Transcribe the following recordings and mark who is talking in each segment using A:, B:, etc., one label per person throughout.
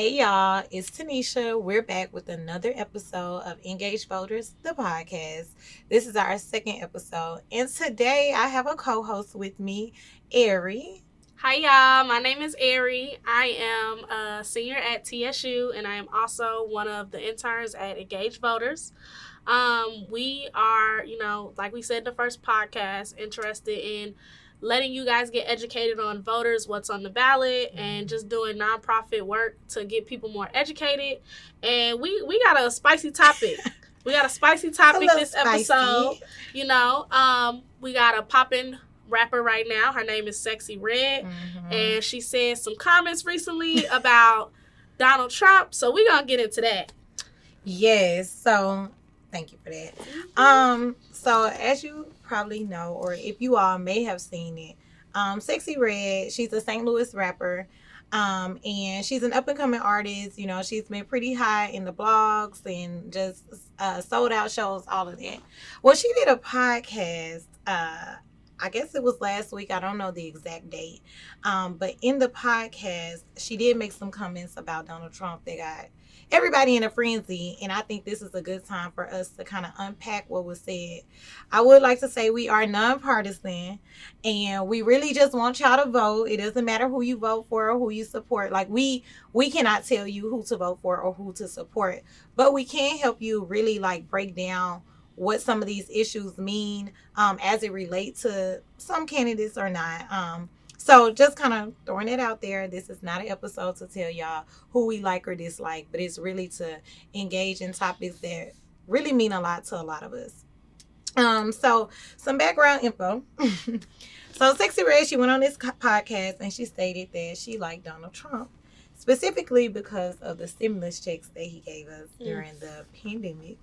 A: Hey y'all, it's Tanisha. We're back with another episode of Engaged Voters, the podcast. This is our second episode, and today I have a co-host with me, Ari.
B: Hi, y'all. My name is Ari. I am a senior at TSU, and I am also one of the interns at Engaged Voters. We are, like we said in the first podcast, interested in letting you guys get educated on voters, what's on the ballot, and just doing nonprofit work to get people more educated. And we got a spicy topic. We got a spicy topic this episode.
A: Spicy.
B: We got a poppin' rapper right now. Her name is Sexyy Red, and she said some comments recently about Donald Trump. So we're gonna get into that.
A: Yes. So thank you for that. So as you probably know, or if you all may have seen it, Sexyy Red, she's a St. Louis rapper. And she's an up and coming artist. You know, she's been pretty high in the blogs and just sold out shows, all of that. Well, she did a podcast. I guess it was last week. I don't know the exact date. But in the podcast, she did make some comments about Donald Trump that got everybody in a frenzy. And I think this is a good time for us to kind of unpack what was said. I would like to say we are nonpartisan and we really just want y'all to vote. It doesn't matter who you vote for or who you support. Like we cannot tell you who to vote for or who to support, but we can help you really like break down what some of these issues mean as it relates to some candidates or not. So just kind of throwing it out there. This is not an episode to tell y'all who we like or dislike, but it's really to engage in topics that really mean a lot to a lot of us. So some background info. So Sexyy Red, she went on this podcast and she stated that she liked Donald Trump specifically because of the stimulus checks that he gave us during the pandemic.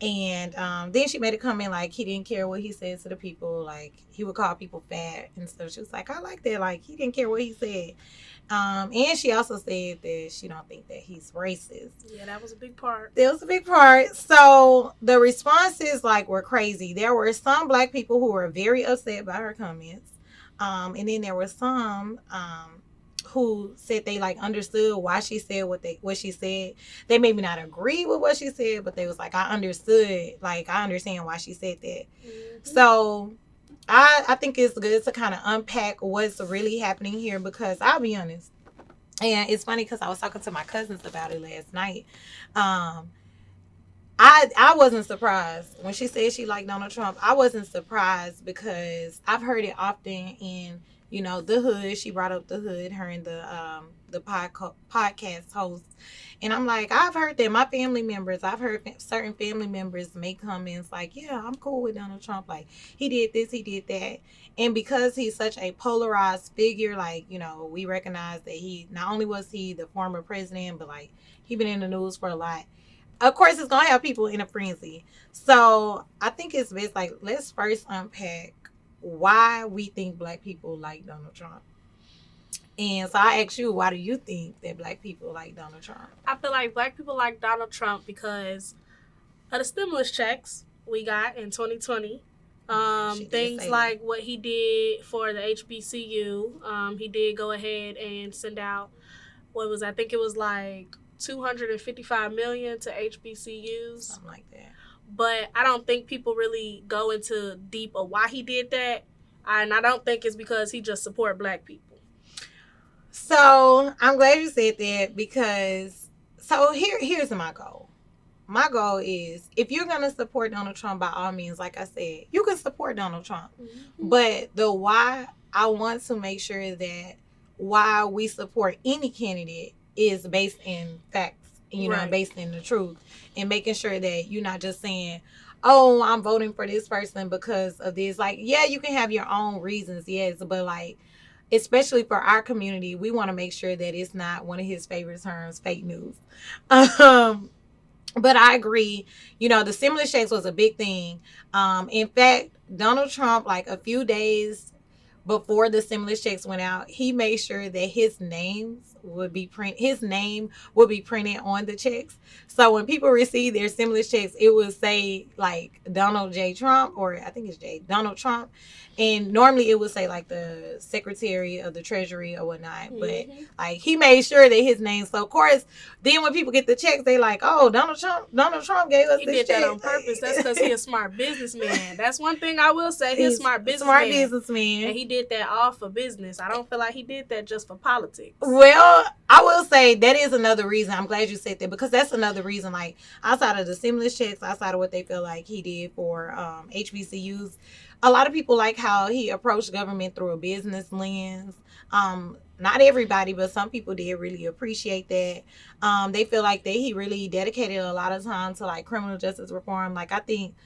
A: And then she made a comment like he didn't care what he said to the people. Like he would call people fat and stuff. She was like, I like that. Like he didn't care what he said. And she also said that she don't think that he's racist.
B: Yeah, that was a big part.
A: That was a big part. So the responses like were crazy. There were some black people who were very upset by her comments. And then there were some who said they like understood why she said what she said. They maybe not agree with what she said, but they was like, I understand why she said that. So I think it's good to kind of unpack what's really happening here, because I'll be honest, and it's funny because I was talking to my cousins about it last night. I wasn't surprised when she said she liked Donald Trump. I wasn't surprised because I've heard it often in the hood. She brought up the hood, her and the podcast host. And I'm like, I've heard that I've heard certain family members make comments like, yeah, I'm cool with Donald Trump. Like, he did this, he did that. And because he's such a polarized figure, like, we recognize that he, not only was he the former president, but like, he been in the news for a lot. Of course, it's going to have people in a frenzy. So I think it's best, like, let's first unpack why we think black people like Donald Trump. And so I ask you, why do you think that black people like Donald Trump?
B: I feel like black people like Donald Trump because of the stimulus checks we got in 2020. Things like what he did for the HBCU. He did go ahead and send out I think it was like $255 million to HBCUs.
A: Something like that.
B: But I don't think people really go into deep of why he did that. And I don't think it's because he just support black people.
A: So I'm glad you said that, because here's my goal. My goal is, if you're going to support Donald Trump, by all means, like I said, you can support Donald Trump. Mm-hmm. But the why, I want to make sure that why we support any candidate is based in facts. Right. Based in the truth, and making sure that you're not just saying, oh, I'm voting for this person because of this. Like, yeah, you can have your own reasons, yes, but like, especially for our community, we want to make sure that it's not one of his favorite terms, fake news. But I agree, the stimulus checks was a big thing. In fact, Donald Trump, like a few days before the stimulus checks went out, he made sure that his name would be printed on the checks. So when people receive their stimulus checks, it would say like Donald J. Trump, or I think it's Donald Trump. And normally it would say like the Secretary of the Treasury or whatnot. But like he made sure that his name. So of course, then when people get the checks, they like, oh, Donald Trump gave us this check.
B: He did that on purpose. That's because he's a smart businessman. That's one thing I will say. He's a smart businessman. And he did that all for business. I don't feel like he did that just for politics.
A: Well, I will say that is another reason. I'm glad you said that, because that's another reason. Like outside of the stimulus checks, outside of what they feel like he did for HBCUs, a lot of people like how he approached government through a business lens. Not everybody, but some people did really appreciate that. They feel like that he really dedicated a lot of time to like criminal justice reform. Like I think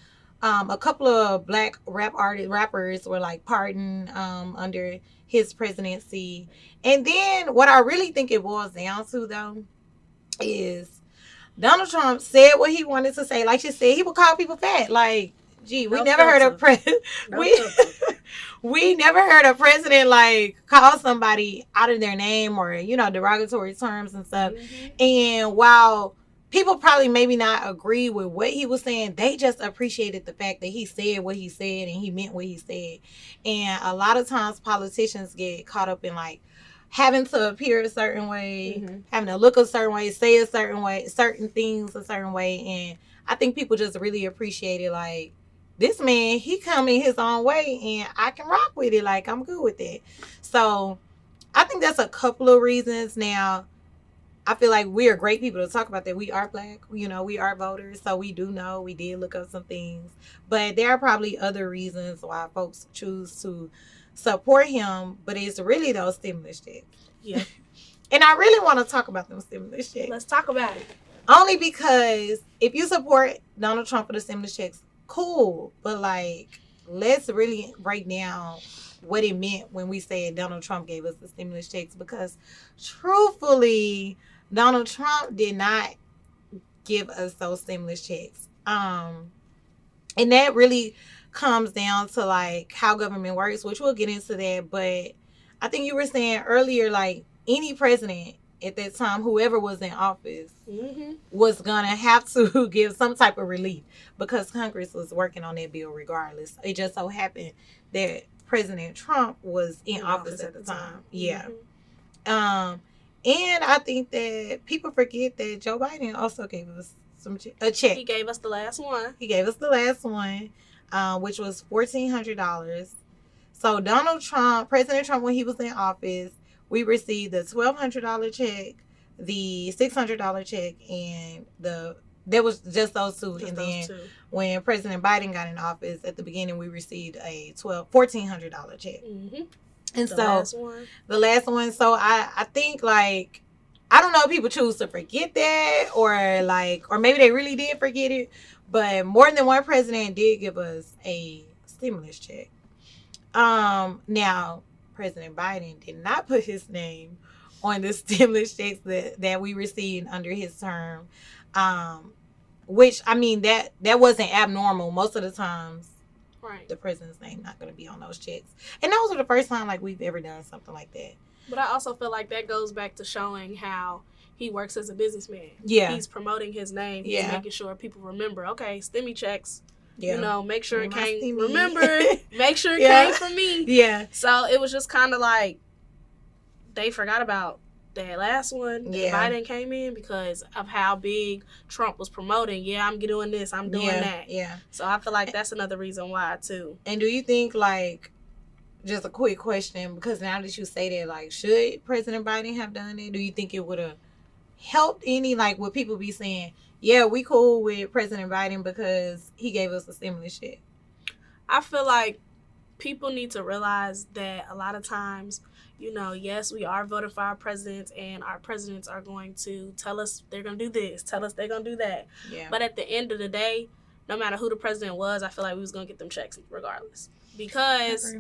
A: a couple of black rappers were like pardoned under his presidency. And then what I really think it boils down to though is Donald Trump said what he wanted to say. Like she said, he would call people fat. Like, gee, we never heard of we never heard a president like call somebody out of their name or, you know, derogatory terms and stuff. And while people probably maybe not agree with what he was saying, they just appreciated the fact that he said what he said and he meant what he said. And a lot of times politicians get caught up in like having to appear a certain way, having to look a certain way, say a certain way, certain things a certain way. And I think people just really appreciated like, this man, he come in his own way and I can rock with it. Like, I'm good with it. So I think that's a couple of reasons. Now, I feel like we are great people to talk about that. We are black, you know, we are voters. So we do know, we did look up some things. But there are probably other reasons why folks choose to support him. But it's really those stimulus checks.
B: Yeah.
A: And I really want to talk about them stimulus checks.
B: Let's talk about it.
A: Only because if you support Donald Trump for the stimulus checks, cool, but like let's really break down what it meant when we said Donald Trump gave us the stimulus checks, because truthfully Donald Trump did not give us those stimulus checks, and that really comes down to like how government works, which we'll get into that. But I think you were saying earlier, like any president at that time, whoever was in office, was gonna have to give some type of relief because Congress was working on that bill regardless. It just so happened that President Trump was in office at the time. Yeah. And I think that people forget that Joe Biden also gave us a check.
B: He gave us the last one.
A: Which was $1,400. So President Trump, when he was in office, we received the $1,200 check, the $600 check, and there was just those two. When President Biden got in office at the beginning, we received a $1,400 check. And the last one. So I think like, I don't know if people choose to forget that or maybe they really did forget it, but more than one president did give us a stimulus check. Now, President Biden did not put his name on the stimulus checks that we received under his term, which, I mean, that wasn't abnormal. Most of the times, right, the president's name not going to be on those checks. And those are the first time like we've ever done something like that.
B: But I also feel like that goes back to showing how he works as a businessman.
A: Yeah.
B: He's promoting his name. He's making sure people remember, okay, stimmy checks. Yeah. You know, make sure it came. Remember, make sure it came from me.
A: Yeah.
B: So it was just kind of like they forgot about that last one. Yeah. Biden came in because of how big Trump was promoting. Yeah, I'm doing this. I'm doing that.
A: Yeah.
B: So I feel like that's another reason why too.
A: And do you think like, just a quick question, because now that you say that, like, should President Biden have done it? Do you think it would have helped any? Like, would people be saying, yeah, we cool with President Biden because he gave us a stimulus check?
B: I feel like people need to realize that a lot of times, you know, yes, we are voting for our presidents, and our presidents are going to tell us they're going to do this, tell us they're going to do that.
A: Yeah.
B: But at the end of the day, no matter who the president was, I feel like we was going to get them checks regardless. Because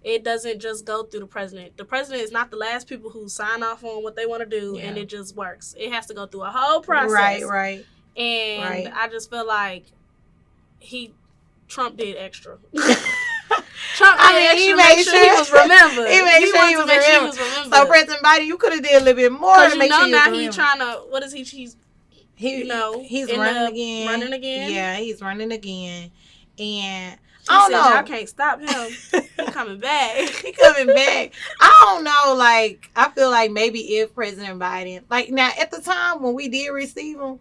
B: it doesn't just go through the president. The president is not the last people who sign off on what they want to do, and it just works. It has to go through a whole process.
A: Right.
B: And I just feel like Trump did extra. Trump he made sure he was remembered.
A: He made sure he was remembered. So President Biden, you could have did a little bit more to make sure he was remembered.
B: Now he's trying to. What is he? He's
A: running again.
B: Running again.
A: Yeah, he's running again, and
B: I don't know. I can't stop him. He's coming back.
A: He coming back. I don't know. Like, I feel like maybe if President Biden, like now at the time when we did receive him,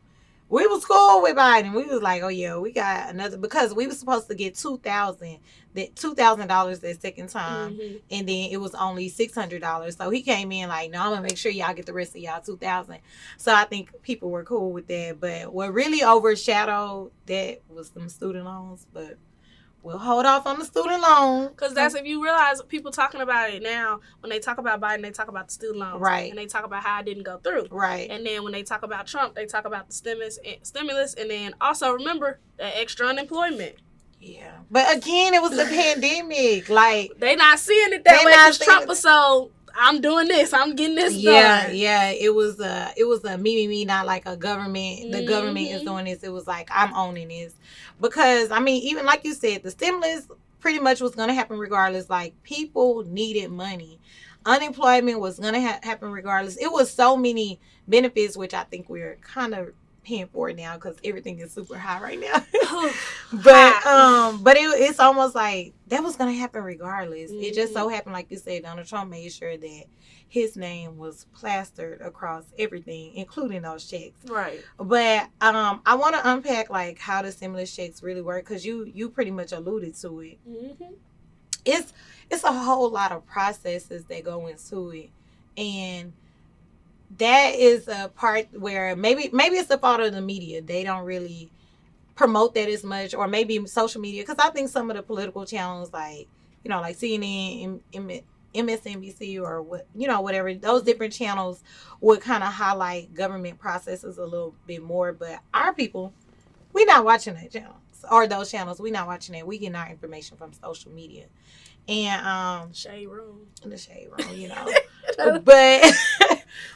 A: we was cool with Biden. We was like, oh yeah, we got another, because we was supposed to get $2,000 that second time, and then it was only $600. So he came in like, no, I'm gonna make sure y'all get the rest of y'all $2,000. So I think people were cool with that. But what really overshadowed that was some student loans. But we'll hold off on the student loan.
B: Because that's, if you realize, people talking about it now, when they talk about Biden, they talk about the student loans.
A: Right.
B: And they talk about how it didn't go through.
A: Right.
B: And then when they talk about Trump, they talk about the stimulus. And then also remember the extra unemployment.
A: Yeah. But again, it was the pandemic. Like,
B: they not seeing it that way because Trump was so, I'm doing this, I'm getting this done.
A: Yeah. It was a me, not like a government. The government is doing this. It was like, I'm owning this. Because, I mean, even like you said, the stimulus pretty much was going to happen regardless. Like, people needed money. Unemployment was going to happen regardless. It was so many benefits, which I think we're kind of paying for it now because everything is super high right now. but it's almost like that was going to happen regardless. It just so happened, like you said, Donald Trump made sure that his name was plastered across everything, including those checks.
B: Right.
A: But I want to unpack like how the stimulus checks really work, because you pretty much alluded to it. It's a whole lot of processes that go into it, and that is a part where maybe it's the fault of the media. They don't really promote that as much, or maybe social media, because I think some of the political channels, like, you know, like CNN, MSNBC, or what, you know, whatever, those different channels would kind of highlight government processes a little bit more. But our people, we're not watching that channel or those channels. We're not watching it. We get our information from social media and
B: shade room,
A: the shade room, you know.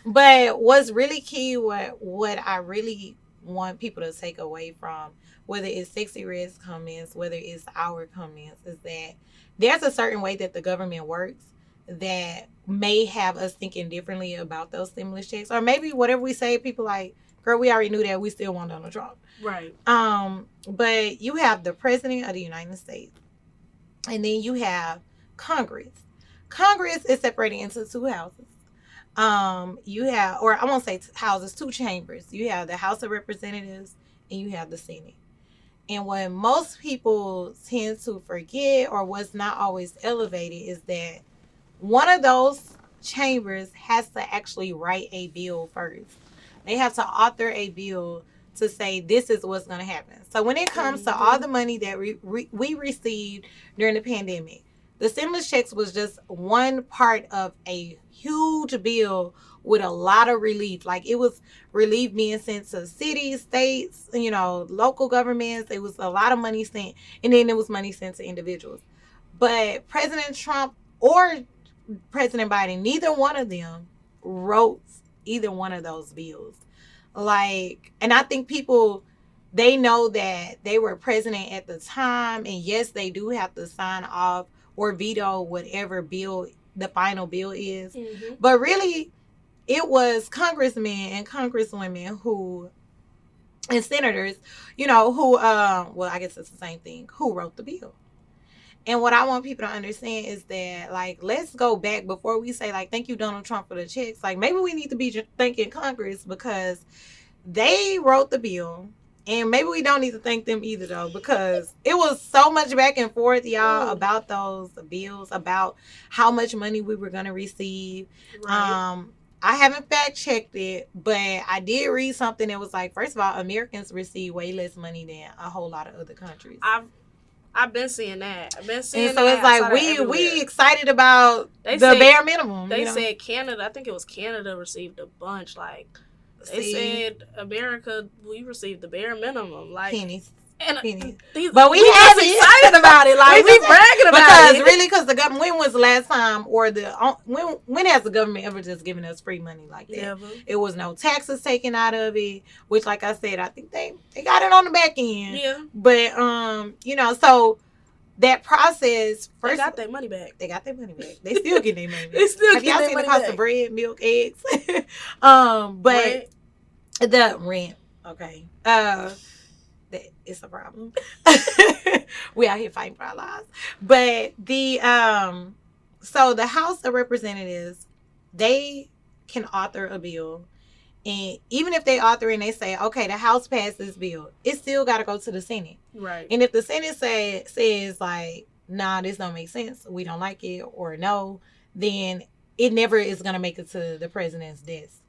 A: but what's really key, what I really want people to take away from, whether it's Sexyy Red's comments, whether it's our comments, is that there's a certain way that the government works that may have us thinking differently about those stimulus checks. Or maybe whatever we say, people like, girl, we already knew that, we still want Donald Trump.
B: Right.
A: But you have the President of the United States, and then you have Congress. Congress is separated into two houses. You have, or I won't say houses, two chambers. You have the House of Representatives and you have the Senate. And what most people tend to forget, or what's not always elevated, is that one of those chambers has to actually write a bill first. They have to author a bill to say this is what's going to happen. So when it comes to all the money that we received during the pandemic, the stimulus checks was just one part of a huge bill with a lot of relief. Like, it was relief being sent to cities, states, you know, local governments. It was a lot of money sent, and then it was money sent to individuals. But President Trump or President Biden, neither one of them wrote either one of those bills. Like, and I think people, they know that they were president at the time, and yes, they do have to sign off or veto whatever bill the final bill is. But really, it was congressmen and congresswomen who, and senators, you know, who, well, I guess it's the same thing, who wrote the bill. And what I want people to understand is that, like, let's go back before we say, like, thank you, Donald Trump, for the checks. Like, maybe we need to be thanking Congress, because they wrote the bill. And maybe we don't need to thank them either, though, because it was so much back and forth, y'all, about those bills, about how much money we were going to receive. Right. I haven't fact checked it, but I did read something that was like, first of all, Americans receive way less money than a whole lot of other countries.
B: I've been seeing that. And so
A: it's like we excited about the bare minimum.
B: They said Canada, I think it was Canada, received a bunch. Like, they said America, we received the bare minimum. Like,
A: pennies.
B: But we
A: have
B: excited about it. Like, we bragging about it.
A: Because the government, when was the last time, or when has the government ever just given us free money like that?
B: Never.
A: It was no taxes taken out of it, which, like I said, I think they got it on the back end.
B: Yeah.
A: But, you know, so that process,
B: They
A: first
B: got their money back.
A: they got their money back. They still get their money back.
B: They still
A: Have
B: get
A: y'all
B: their
A: seen the
B: money
A: cost
B: back.
A: of bread, milk, eggs? But
B: Rent.
A: the rent, okay. It's a problem. We out here fighting for our lives. But so the House of Representatives, they can author a bill. And even if they author and they say, okay, the House passed this bill, it still got to go to the Senate.
B: Right.
A: And if the Senate says like, nah, this don't make sense, we don't like it, or no, then it never is going to make it to the president's desk.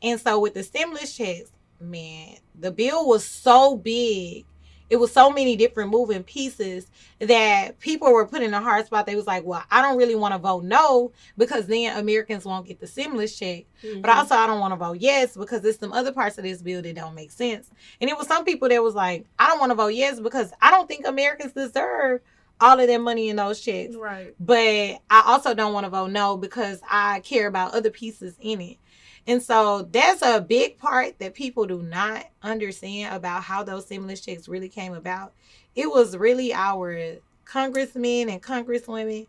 A: And so with the stimulus checks, man, the bill was so big. It was so many different moving pieces that people were put in a hard spot. They was like, well, I don't really want to vote no because then Americans won't get the stimulus check. Mm-hmm. But also I don't want to vote yes because there's some other parts of this bill that don't make sense. And it was some people that was like, I don't want to vote yes because I don't think Americans deserve all of their money in those checks.
B: Right.
A: But I also don't want to vote no because I care about other pieces in it. And so that's a big part that people do not understand about how those stimulus checks really came about. It was really our congressmen and congresswomen.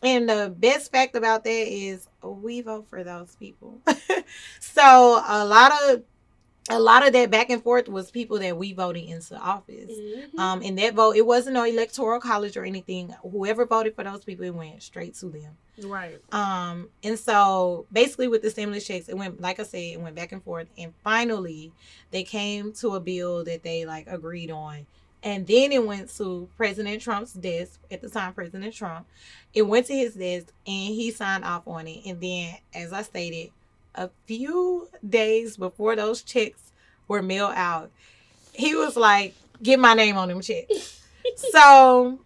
A: And the best fact about that is we vote for those people. So a lot of that back and forth was people that we voted into office. Mm-hmm. And that vote, it wasn't no electoral college or anything. Whoever voted for those people, it went straight to them.
B: Right.
A: And so basically with the stimulus checks, it went, like I said, it went back and forth. And finally, they came to a bill that they like agreed on. And then it went to President Trump's desk, at the time, President Trump. It went to his desk and he signed off on it. And then, as I stated, a few days before those checks were mailed out, he was like, get my name on them checks. So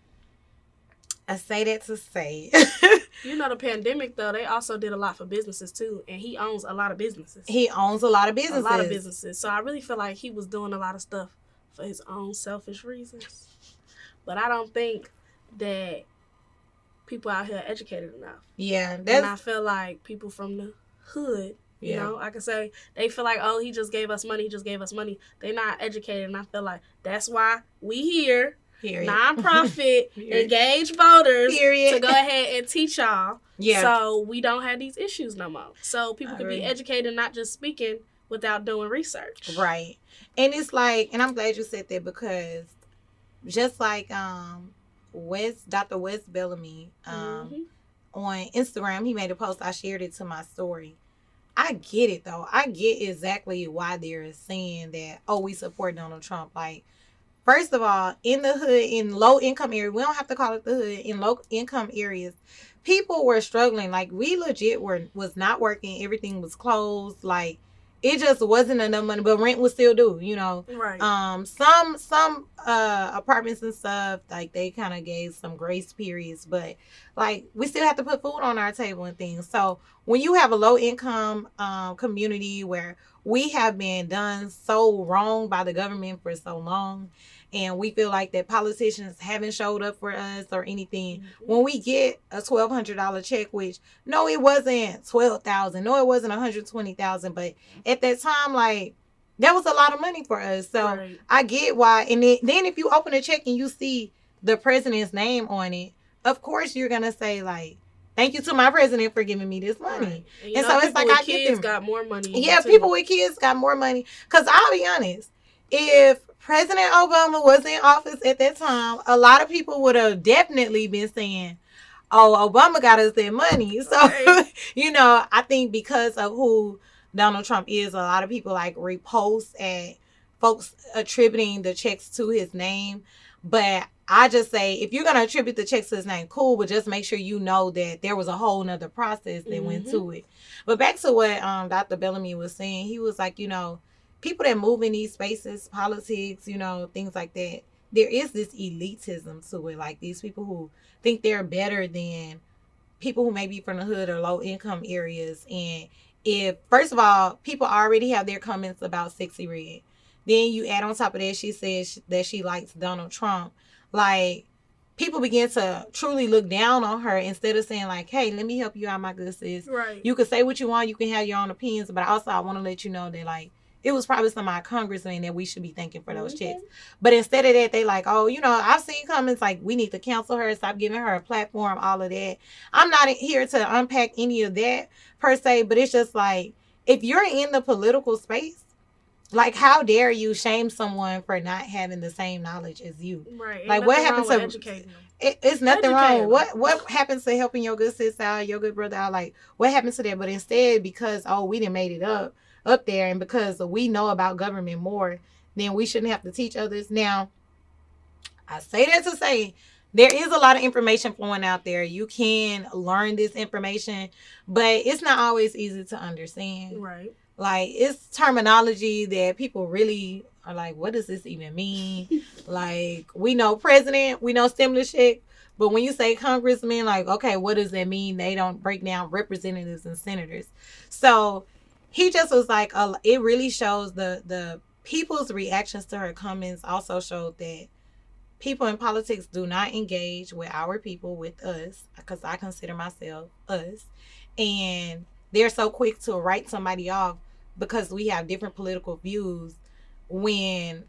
A: I say that to say.
B: You know, the pandemic, though, they also did a lot for businesses, too. And he owns a lot of businesses.
A: He owns a lot of businesses.
B: A lot of businesses. So I really feel like he was doing a lot of stuff for his own selfish reasons. But I don't think that people out here are educated enough.
A: Yeah.
B: And I feel like people from the hood, you know, I can say, they feel like, oh, he just gave us money. They're not educated. And I feel like that's why we here. Period. Nonprofit, engage voters to go ahead and teach y'all. Yeah. So we don't have these issues no more. So people can be educated, not just speaking without doing research.
A: Right. And it's like, and I'm glad you said that because just like Dr. Wes Bellamy on Instagram, he made a post. I shared it to my story. I get it though. I get exactly why they're saying that, oh, we support Donald Trump. Like, first of all, in the hood, in low-income areas, we don't have to call it the hood, in low-income areas, people were struggling. Like, we legit was not working. Everything was closed. Like, it just wasn't enough money, but rent was still due, you know.
B: Right.
A: Some apartments and stuff, like, they kind of gave some grace periods, but, like, we still have to put food on our table and things. So, when you have a low-income community where we have been done so wrong by the government for so long, and we feel like that politicians haven't showed up for us or anything. Mm-hmm. When we get a $1,200 check, which, no, it wasn't $12,000, no, it wasn't $120,000, but at that time, like, that was a lot of money for us. So I get why. And then if you open a check and you see the president's name on it, of course you're going to say, like, thank you to my president for giving me this money.
B: Right. And so it's like I get them. Got more money.
A: Yeah, people with kids got more money. Because I'll be honest, if President Obama was in office at that time, a lot of people would have definitely been saying, oh, Obama got us that money. So, you know, I think because of who Donald Trump is, a lot of people like repost at folks attributing the checks to his name. But I just say, if you're going to attribute the checks to his name, cool, but just make sure you know that there was a whole nother process that went to it. But back to what Dr. Bellamy was saying, he was like, you know, people that move in these spaces, politics, you know, things like that, there is this elitism to it. Like these people who think they're better than people who may be from the hood or low income areas. And if, first of all, people already have their comments about Sexyy Red, then you add on top of that, she says that she likes Donald Trump. Like, people begin to truly look down on her instead of saying, like, hey, let me help you out, my good sis.
B: Right.
A: You can say what you want. You can have your own opinions. But also, I want to let you know that, like, it was probably some of our congressmen that we should be thanking for those checks. But instead of that, they like, oh, you know, I've seen comments like, we need to cancel her, stop giving her a platform, all of that. I'm not here to unpack any of that per se, but it's just like, if you're in the political space, like, how dare you shame someone for not having the same knowledge as you?
B: Right.
A: Like, what happens to
B: educating them?
A: It's nothing wrong. What happens to helping your good sister out, your good brother out? Like, what happens to that? But instead, because we didn't made it up there, and because we know about government more, then we shouldn't have to teach others. Now, I say that to say there is a lot of information flowing out there. You can learn this information, but it's not always easy to understand.
B: Right.
A: Like, it's terminology that people really are like, what does this even mean? Like, we know president, we know stimulus check, but when you say congressman, like, okay, what does that mean? They don't break down representatives and senators. So he just was like, it really shows the people's reactions to her comments also showed that people in politics do not engage with our people, with us, because I consider myself us. And they're so quick to write somebody off because we have different political views, when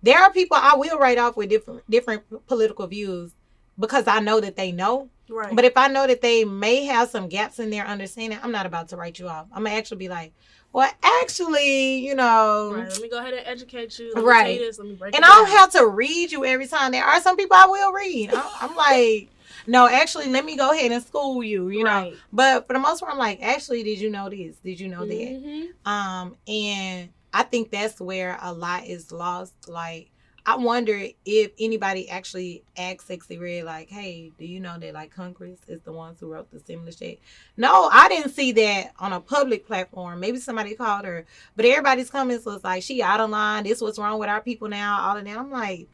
A: there are people I will write off with different political views because I know that they know.
B: Right.
A: But if I know that they may have some gaps in their understanding, I'm not about to write you off. I'm going to actually be like, well, actually, you know.
B: Right. Let me go ahead and educate you. Let me tell you this. Let me break it
A: And
B: down.
A: I don't have to read you every time. There are some people I will read. I'm like, no, actually, let me go ahead and school you, you know. But for the most part, I'm like, actually, did you know this? Did you know that? And I think that's where a lot is lost. Like, I wonder if anybody actually asked Sexyy Red, like, hey, do you know that, like, Congress is the ones who wrote the stimulus check? No, I didn't see that on a public platform. Maybe somebody called her. But everybody's comments was like, she out of line. This what's wrong with our people now, all of that. I'm like,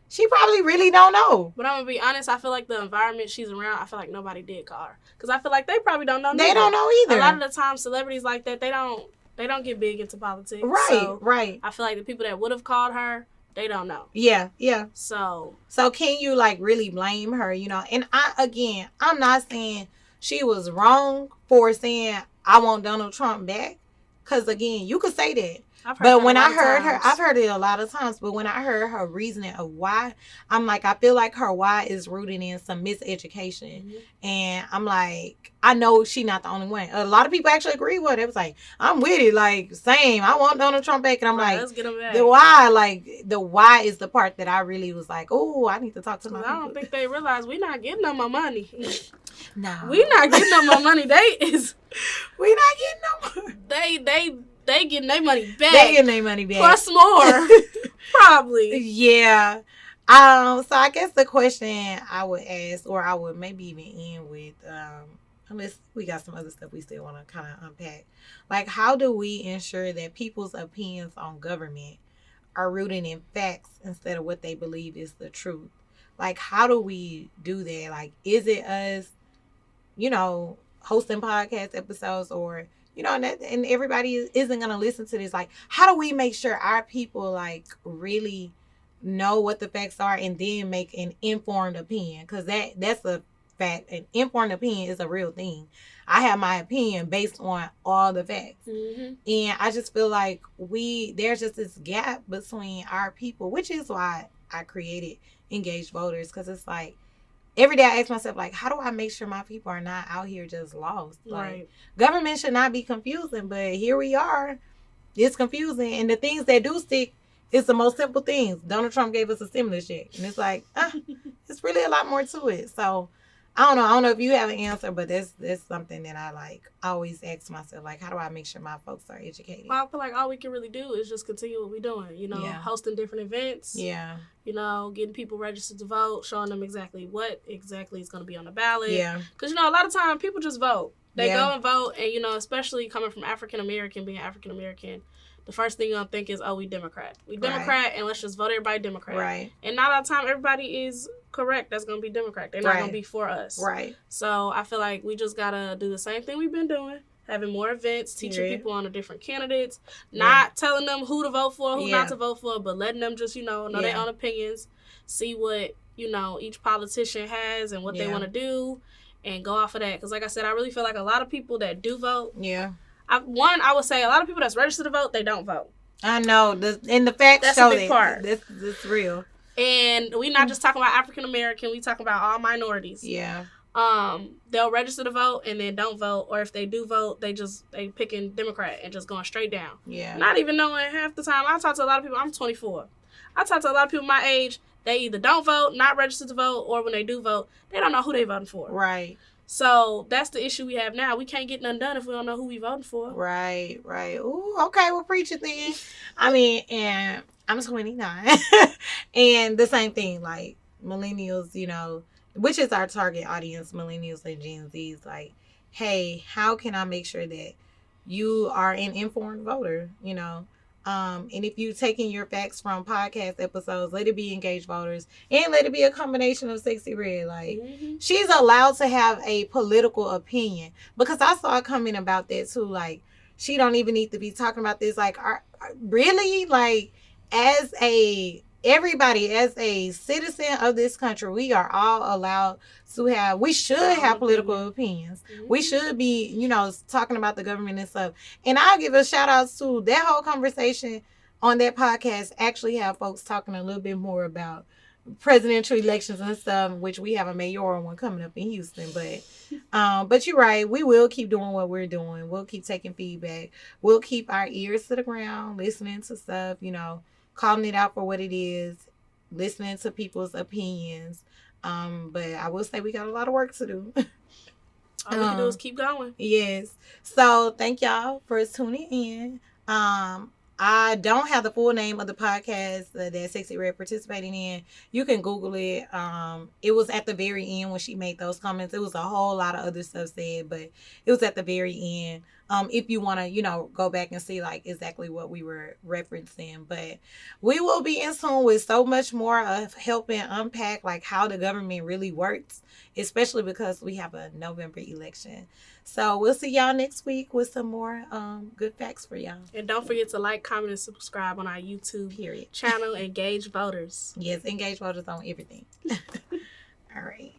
A: she probably really don't know.
B: But I'm going to be honest, I feel like the environment she's around, I feel like nobody did call her. Because I feel like they probably don't know.
A: They don't know either.
B: A lot of the time, celebrities like that, they don't get big into politics.
A: Right,
B: so
A: right.
B: I feel like the people that would have called her, they don't know.
A: Yeah, yeah.
B: So
A: can you, like, really blame her, you know? And I'm not saying she was wrong for saying, I want Donald Trump back. Because, again, you could say that. But when I heard her, I've heard it a lot of times, but when I heard her reasoning of why, I'm like, I feel like her why is rooted in some miseducation. And I'm like, I know she not the only one. A lot of people actually agree with it. It was like, I'm with it, like, same. I want Donald Trump back. And I'm like,
B: let's get him back.
A: The why is the part that I really was like, oh, I need to talk to my people.
B: I don't think they realize we're not getting them more money.
A: No.
B: We're not getting them more money.
A: We're not getting no more.
B: They getting their money back.
A: They getting their money back.
B: Plus more. Probably.
A: Yeah. So I guess the question I would ask, or I would maybe even end with, unless we got some other stuff we still want to kind of unpack. Like, how do we ensure that people's opinions on government are rooted in facts instead of what they believe is the truth? Like, how do we do that? Like, is it us, you know, hosting podcast episodes, or, you know, and everybody isn't going to listen to this. Like, how do we make sure our people, like, really know what the facts are and then make an informed opinion? Because that's a fact. An informed opinion is a real thing. I have my opinion based on all the facts. And I just feel like there's just this gap between our people, which is why I created Engaged Voters, because it's like, every day I ask myself, like, how do I make sure my people are not out here just lost? Like, government should not be confusing, but here we are. It's confusing. And the things that do stick is the most simple things. Donald Trump gave us a stimulus check. And it's like, it's really a lot more to it. So, I don't know. I don't know if you have an answer, but that's something that I always ask myself, like, how do I make sure my folks are educated?
B: Well, I feel like all we can really do is just continue what we're doing, you know, hosting different events.
A: Yeah.
B: You know, getting people registered to vote, showing them exactly what is going to be on the ballot.
A: Yeah.
B: Because, you know, a lot of time people just vote. They go and vote, and, you know, especially coming from African-American, being African-American, the first thing you're going to think is, oh, we Democrat. We Democrat, and let's just vote everybody Democrat.
A: Right.
B: And not all the time everybody is correct that's going to be Democrat. They're not going to be for us.
A: Right.
B: So I feel like we just got to do the same thing we've been doing, having more events, teaching people on the different candidates, not telling them who to vote for, who not to vote for, but letting them just, you know their own opinions, see what, you know, each politician has and what they want to do, and go off of that. Because like I said, I really feel like a lot of people that do vote, I would say a lot of people that's registered to vote, they don't vote.
A: I know. And the facts
B: That's
A: show
B: a big part.
A: This real.
B: And we're not just talking about African American. We talking about all minorities.
A: Yeah.
B: They'll register to vote and then don't vote, or if they do vote, they picking Democrat and just going straight down.
A: Yeah.
B: Not even knowing half the time. I talk to a lot of people. I'm 24. I talk to a lot of people my age. They either don't vote, not registered to vote, or when they do vote, they don't know who they voting for.
A: Right.
B: So that's the issue we have now. We can't get nothing done if we don't know who we voting for.
A: Right. Ooh, okay, well, preach it then. I mean, and I'm 29. And the same thing, like, millennials, you know, which is our target audience, millennials and Gen Zs, like, hey, how can I make sure that you are an informed voter, you know? And if you taking your facts from podcast episodes, let it be engaged voters and let it be a combination of Sexyy Red. Like, she's allowed to have a political opinion, because I saw a comment about that too. Like, she don't even need to be talking about this. Like, really? Like, as a citizen of this country, we are all allowed to have, we should have political opinions. We should be, you know, talking about the government and stuff. And I'll give a shout out to that whole conversation on that podcast. Actually have folks talking a little bit more about presidential elections and stuff, which we have a mayoral one coming up in Houston. But you're right. We will keep doing what we're doing. We'll keep taking feedback. We'll keep our ears to the ground, listening to stuff, you know, calling it out for what it is, listening to people's opinions. But I will say we got a lot of work to do.
B: All we can do is keep going.
A: Yes. So thank y'all for tuning in. I don't have the full name of the podcast that Sexyy Red participating in. You can Google it. It was at the very end when she made those comments. It was a whole lot of other stuff said, but it was at the very end. If you want to, you know, go back and see like exactly what we were referencing. But we will be in tune with so much more of helping unpack like how the government really works, especially because we have a November election. So we'll see y'all next week with some more good facts for y'all.
B: And don't forget to like, comment, and subscribe on our YouTube channel, Engage Voters.
A: Yes, Engage Voters on everything. All right.